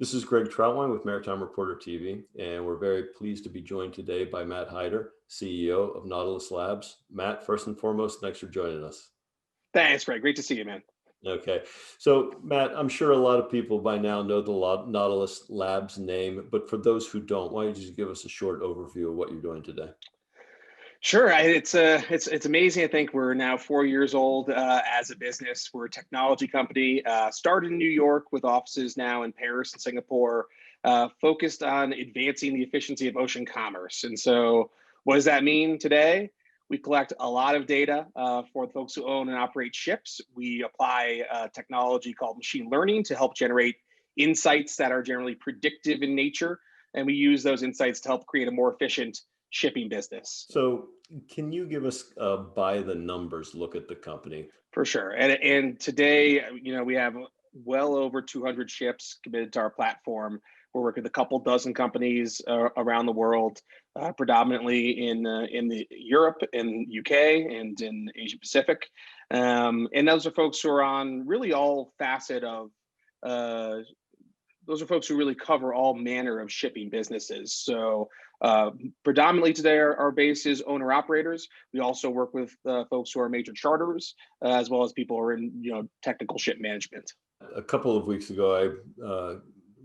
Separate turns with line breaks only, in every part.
This is Greg Troutwine with Maritime Reporter TV, and we're very pleased to be joined today by Matt Heider, CEO of Nautilus Labs. Matt, first and foremost, thanks for joining us.
Thanks, Greg. Great to see you, man.
Okay, so Matt, I'm sure a lot of people by now know the Nautilus Labs name, but for those who don't, why don't you just give us a short overview of what you're doing today?
Sure. It's amazing. I think we're now 4 years old as a business. We're a technology company, started in New York with offices now in Paris and Singapore, focused on advancing the efficiency of ocean commerce. And so, what does that mean today? We collect a lot of data for the folks who own and operate ships. We apply technology called machine learning to help generate insights that are generally predictive in nature, and we use those insights to help create a more efficient shipping business.
So, can you give us a by the numbers look at the company?
For sure. And today, we have well over 200 ships committed to our platform. We're working with a couple dozen companies around the world, predominantly in the Europe and UK and in Asia Pacific. And those are folks who are on really all facet of uh, those are folks who really cover all manner of shipping businesses. So predominantly today, our base is owner operators. We also work with folks who are major charters, as well as people who are in technical ship management.
A couple of weeks ago, I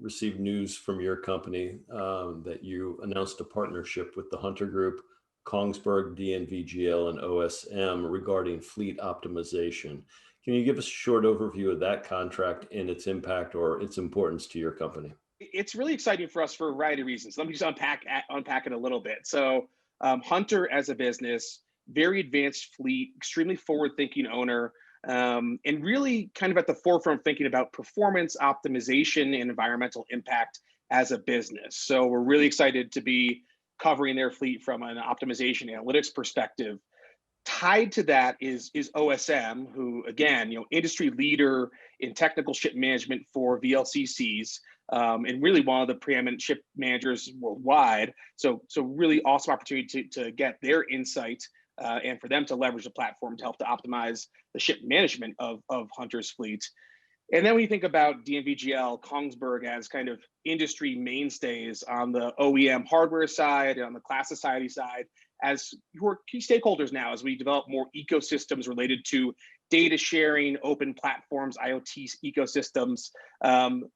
received news from your company that you announced a partnership with the Hunter Group, Kongsberg, DNVGL, and OSM regarding fleet optimization. Can you give us a short overview of that contract and its impact or its importance to your company?
It's really exciting for us for a variety of reasons. Let me just unpack it a little bit. So, Hunter as a business, very advanced fleet, extremely forward-thinking owner, and really kind of at the forefront thinking about performance optimization and environmental impact as a business. So, we're really excited to be covering their fleet from an optimization analytics perspective. Tied to that is OSM, who again, industry leader in technical ship management for VLCCs, and really one of the preeminent ship managers worldwide. So really awesome opportunity to get their insight and for them to leverage the platform to help to optimize the ship management of Hunter's fleet. And then when you think about DNVGL, Kongsberg as kind of industry mainstays on the OEM hardware side and on the class society side, as your key stakeholders now, as we develop more ecosystems related to data sharing, open platforms, IoT ecosystems,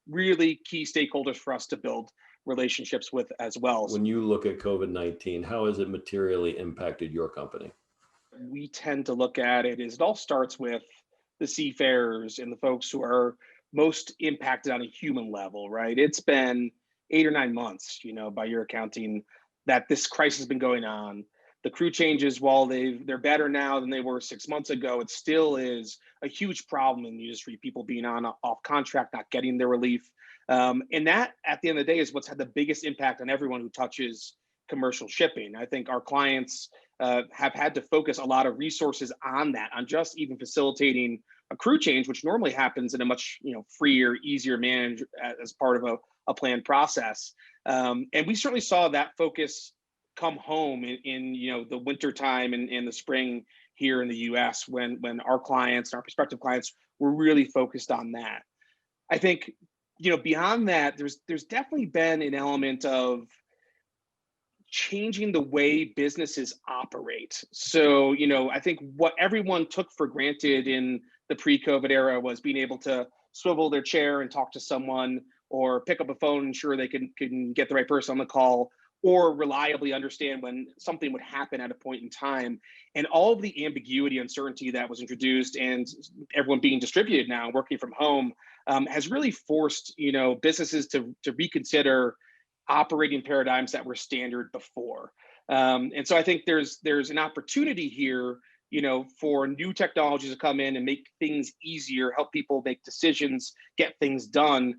really key stakeholders for us to build relationships with as well.
When you look at COVID-19, how has it materially impacted your company?
We tend to look at it as it all starts with the seafarers and the folks who are most impacted on a human level, right? It's been 8 or 9 months, by your accounting, that this crisis has been going on. The crew changes, while they're better now than they were 6 months ago, it still is a huge problem in the industry. People being on off contract, not getting their relief, and that at the end of the day is what's had the biggest impact on everyone who touches commercial shipping. I think our clients have had to focus a lot of resources on that, on just even facilitating a crew change, which normally happens in a much freer, easier manner as part of a planned process. And we certainly saw that focus come home in the winter time and in the spring here in the U.S. when our clients and our prospective clients were really focused on that. I think beyond that, there's definitely been an element of changing the way businesses operate. So, I think what everyone took for granted in the pre-COVID era was being able to swivel their chair and talk to someone or pick up a phone and ensure they can get the right person on the call or reliably understand when something would happen at a point in time. And all of the ambiguity, uncertainty that was introduced and everyone being distributed now, working from home, has really forced, businesses to reconsider operating paradigms that were standard before. And so I think there's an opportunity here, for new technologies to come in and make things easier, help people make decisions, get things done,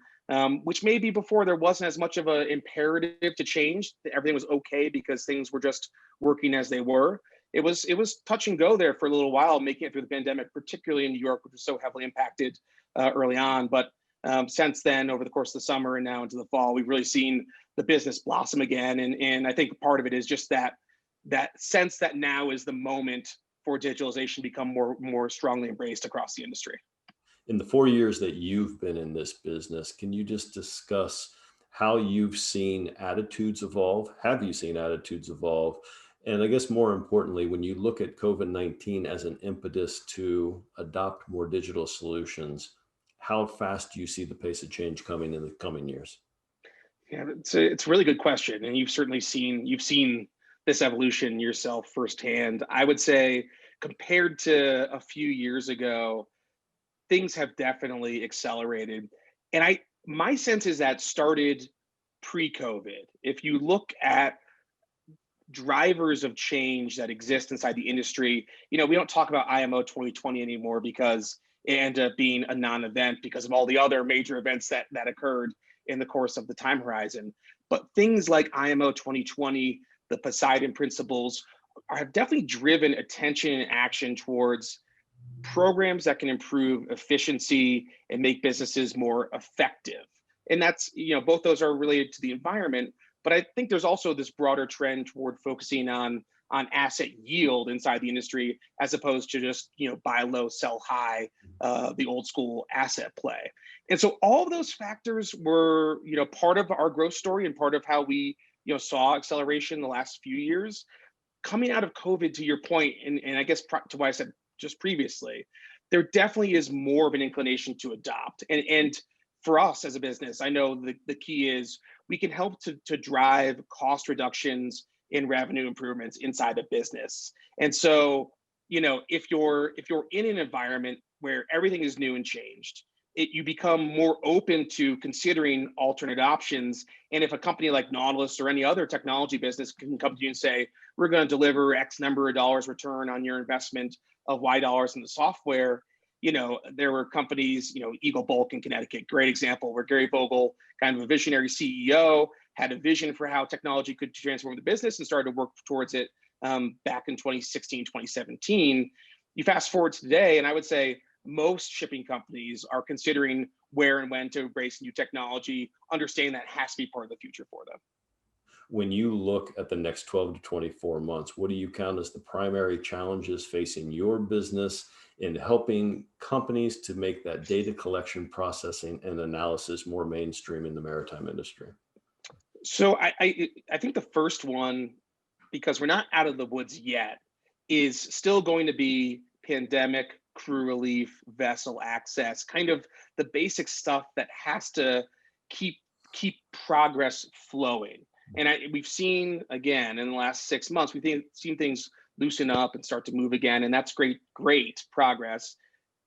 which maybe before there wasn't as much of an imperative to change. Everything was okay because things were just working as they were. It was touch and go there for a little while, making it through the pandemic, particularly in New York, which was so heavily impacted early on. But since then, over the course of the summer and now into the fall, we've really seen the business blossom again. And I think part of it is just that sense that now is the moment for digitalization to become more strongly embraced across the industry.
In the 4 years that you've been in this business, can you just discuss how you've seen attitudes evolve. Have you seen attitudes evolve? And I guess more importantly, when you look at COVID-19 as an impetus to adopt more digital solutions, how fast do you see the pace of change coming in the coming years?
Yeah, it's a really good question, and you've seen this evolution yourself firsthand. I would say compared to a few years ago, things have definitely accelerated, and I my sense is that started pre-COVID. If you look at drivers of change that exist inside the industry, we don't talk about IMO 2020 anymore because it ended up being a non-event because of all the other major events that occurred in the course of the time horizon. But things like IMO 2020, the Poseidon principles, have definitely driven attention and action towards programs that can improve efficiency and make businesses more effective. And that's, both those are related to the environment, but I think there's also this broader trend toward focusing on asset yield inside the industry as opposed to just, buy low, sell high, the old school asset play. And so all of those factors were, part of our growth story and part of how we, saw acceleration in the last few years. Coming out of COVID, to your point, and I guess to what I said just previously, there definitely is more of an inclination to adopt. And for us as a business, I know the key is we can help to drive cost reductions in revenue improvements inside the business. And so, if you're in an environment where everything is new and changed, you become more open to considering alternate options. And if a company like Nautilus or any other technology business can come to you and say, we're going to deliver X number of dollars return on your investment of Y dollars in the software, there were companies, Eagle Bulk in Connecticut, great example, where Gary Vogel, kind of a visionary CEO, had a vision for how technology could transform the business and started to work towards it back in 2016, 2017. You fast forward to today, and I would say most shipping companies are considering where and when to embrace new technology, understanding that has to be part of the future for them.
When you look at the next 12 to 24 months, what do you count as the primary challenges facing your business in helping companies to make that data collection, processing, and analysis more mainstream in the maritime industry?
So I think the first one, because we're not out of the woods yet, is still going to be pandemic, crew relief, vessel access, kind of the basic stuff that has to keep keep progress flowing. And we've seen again in the last 6 months, seen things loosen up and start to move again, and that's great progress.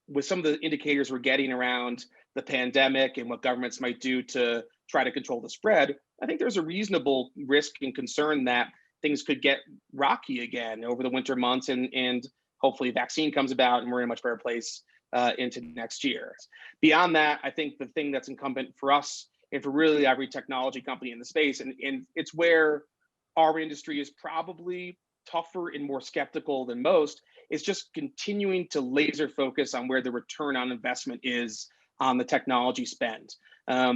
With some of the indicators we're getting around the pandemic and what governments might do to try to control the spread, I think there's a reasonable risk and concern that things could get rocky again over the winter months, and hopefully vaccine comes about and we're in a much better place into next year. Beyond that, I think the thing that's incumbent for us and for really every technology company in the space, and it's where our industry is probably tougher and more skeptical than most, is just continuing to laser focus on where the return on investment is on the technology spend.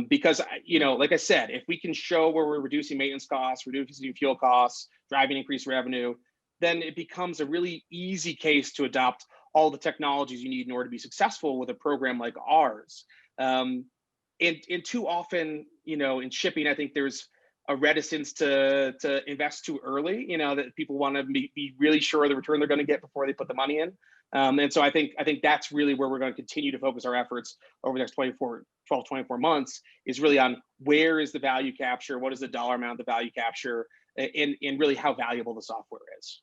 Because, like I said, if we can show where we're reducing maintenance costs, reducing fuel costs, driving increased revenue, then it becomes a really easy case to adopt all the technologies you need in order to be successful with a program like ours. And too often, in shipping, I think there's a reticence to invest too early. That people want to be really sure of the return they're going to get before they put the money in. And so I think that's really where we're going to continue to focus our efforts over the next 24 months, is really on where is the value capture, what is the dollar amount of the value capture, and really how valuable the software is.